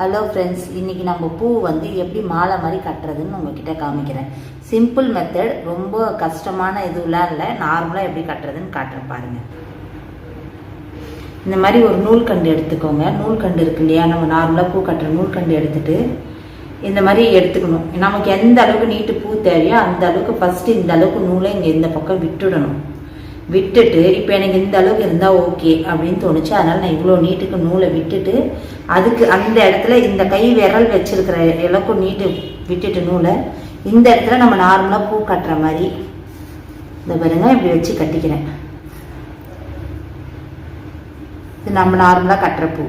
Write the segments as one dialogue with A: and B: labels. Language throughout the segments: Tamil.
A: ஹலோ ஃப்ரெண்ட்ஸ், இன்றைக்கி நம்ம பூ வந்து எப்படி மாலை மாதிரி கட்டுறதுன்னு உங்கள்கிட்ட காமிக்கிறேன். சிம்பிள் மெத்தட், ரொம்ப கஷ்டமான இதுவெலாம் இல்லை. நார்மலாக எப்படி கட்டுறதுன்னு காட்டுறேன் பாருங்கள். இந்த மாதிரி ஒரு நூல்கண்டு எடுத்துக்கோங்க. நூல்கண்டு இருக்கு இல்லையா, நம்ம நார்மலாக பூ கட்டுற நூல்கண்டு எடுத்துகிட்டு இந்த மாதிரி எடுத்துக்கணும். நமக்கு எந்த அளவுக்கு நீட்டு பூ தேவையோ அந்த அளவுக்கு ஃபஸ்ட்டு இந்த அளவுக்கு நூலை இங்கே இந்த பக்கம் விட்டுடணும். விட்டுட்டு இப்போ எனக்கு இந்த அளவுக்கு இருந்தால் ஓகே அப்படின்னு தோணுச்சு. அதனால் நான் இவ்வளோ நீட்டுக்கு நூலை விட்டுட்டு அதுக்கு அந்த இடத்துல இந்த கை விரல் வச்சிருக்கிற இலக்கும் நீட்டு விட்டுட்டு நூலை இந்த இடத்துல நம்ம நார்மலாக பூ கட்டுற மாதிரி இந்த பாருங்க இப்படி வச்சு கட்டிக்கிறேன். இது நம்ம நார்மலாக கட்டுற பூ.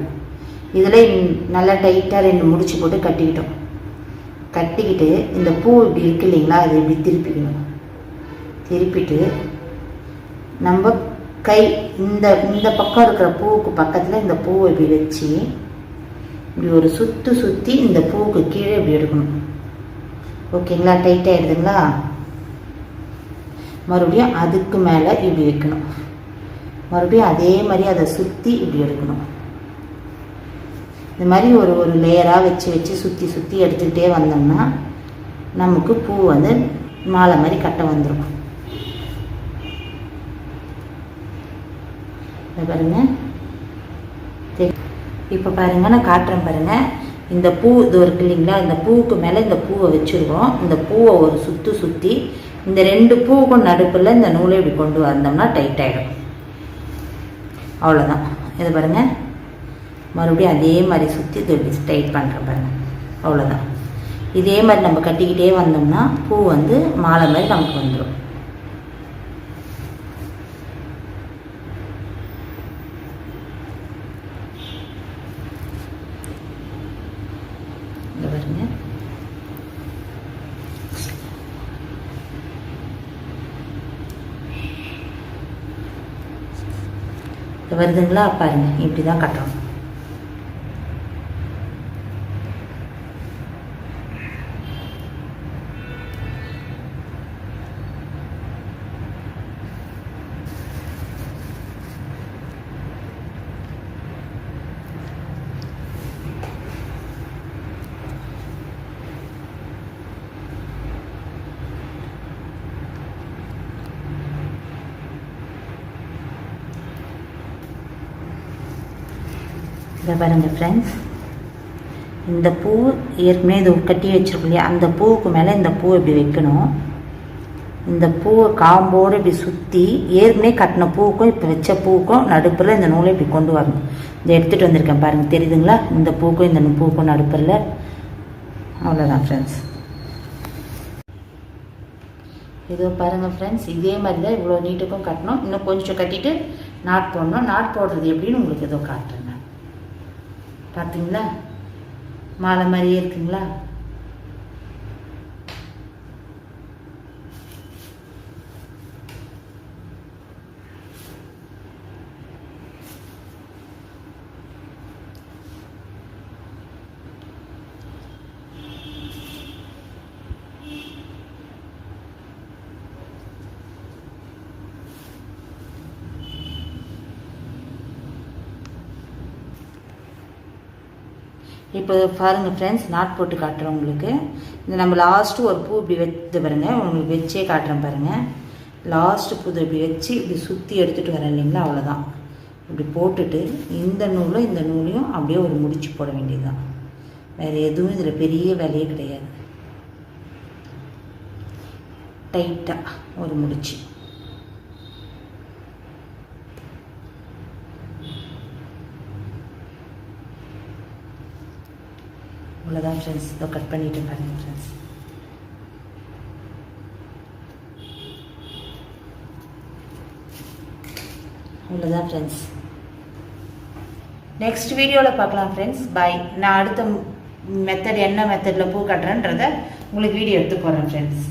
A: இதில் நல்லா டைட்டாக 2 முடிச்சு போட்டு கட்டிக்கிட்டோம். கட்டிக்கிட்டு இந்த பூ இப்படி இருக்கு இல்லைங்களா, அது இப்படி திருப்பிக்கணும். திருப்பிட்டு நம்ம கை இந்த இந்த பக்கம் இருக்கிற பூவுக்கு பக்கத்தில் இந்த பூவை இப்படி வச்சு இப்படி ஒரு சுற்றி இந்த பூவுக்கு கீழே இப்படி எடுக்கணும். ஓகேங்களா, டைட்டாக எடுத்துங்களா. மறுபடியும் அதுக்கு மேலே இப்படி வைக்கணும். மறுபடியும் அதே மாதிரி அதை சுற்றி இப்படி எடுக்கணும். இந்த மாதிரி ஒரு லேயராக வச்சு சுற்றி எடுத்துக்கிட்டே வந்தோம்னா நமக்கு பூ வந்து மாலை மாதிரி கட்ட வந்துடும். பாருங்க, இப்போ பாருங்க நான் காட்டுறேன் பாருங்க. இந்த பூ இது இருக்கு இல்லைங்களா, இந்த பூவுக்கு மேலே இந்த பூவை வச்சுருக்கோம். இந்த பூவை ஒரு சுற்றி இந்த 2 பூவுக்கும் நடுப்பில் இந்த நூலை இப்படி கொண்டு வந்தோம்னா டைட் ஆகிடும். அவ்வளோதான். இது பாருங்க, மறுபடியும் அதே மாதிரி சுற்றி இப்படி டைட் பண்ணுறேன் பாருங்க. அவ்வளோதான். இதே மாதிரி நம்ம கட்டிக்கிட்டே வந்தோம்னா பூ வந்து மாலை மாதிரி நமக்கு வந்துடும். பாருங்க, வருதுங்களா பாருங்க. இப்படி தான் கட்டுறோம். இதை பாருங்கள் ஃப்ரெண்ட்ஸ், இந்த பூ ஏற்கனவே இது கட்டி வச்சிருக்கோம் இல்லையா, அந்த பூவுக்கு மேலே இந்த பூவை இப்படி வைக்கணும். இந்த பூவை காம்போடு இப்படி சுற்றி ஏற்கனவே கட்டின பூவுக்கும் இப்போ வச்ச பூவுக்கும் நடுப்பில் இந்த நூலை இப்படி கொண்டு வரணும். இதை எடுத்துகிட்டு வந்திருக்கேன் பாருங்கள், தெரியுதுங்களா? இந்த பூக்கும் இந்த பூக்கும் நடுப்பில். அவ்வளோதான் ஃப்ரெண்ட்ஸ். இதோ பாருங்கள் ஃப்ரெண்ட்ஸ், இதே மாதிரி தான் இவ்வளோ நீட்டுக்கும் கட்டணும். இன்னும் கொஞ்சம் கட்டிட்டு நாட் போடணும். நாட் போடுறது எப்படின்னு உங்களுக்கு ஏதோ காட்டுறேன். பார்த்தீங்களா, மாலை மாதிரியே இருக்குங்களா? இப்போ பாருங்கள் ஃப்ரெண்ட்ஸ், நாட் போட்டு காட்டுறேன் உங்களுக்கு. இந்த நம்ம லாஸ்ட்டு ஒரு பூ இப்படி வச்சு பாருங்கள், உங்களுக்கு வச்சே காட்டுறேன் பாருங்கள். லாஸ்ட்டு பூ இப்படி வச்சு இப்படி சுற்றி எடுத்துகிட்டு வரேன் இல்லைங்களா, அவ்வளோதான். இப்படி போட்டுட்டு இந்த நூலும் இந்த நூலையும் அப்படியே ஒரு முடிச்சு போட வேண்டியது தான். வேறு எதுவும் இதில் பெரிய வேலையே கிடையாது. டைட்டாக ஒரு முடிச்சு. அவ்வளோதான் ஃப்ரெண்ட்ஸ். இதோ கட் பண்ணிட்டு பாருங்கள் ஃப்ரெண்ட்ஸ். அவ்வளோதான் ஃப்ரெண்ட்ஸ். நெக்ஸ்ட் வீடியோவில் பார்க்கலாம் ஃப்ரெண்ட்ஸ். பாய். நான் அடுத்த மெத்தட் என்ன மெத்தடில் பூ கட்டுறேன்றதை உங்களுக்கு வீடியோ எடுத்து போடுறேன் ஃப்ரெண்ட்ஸ்.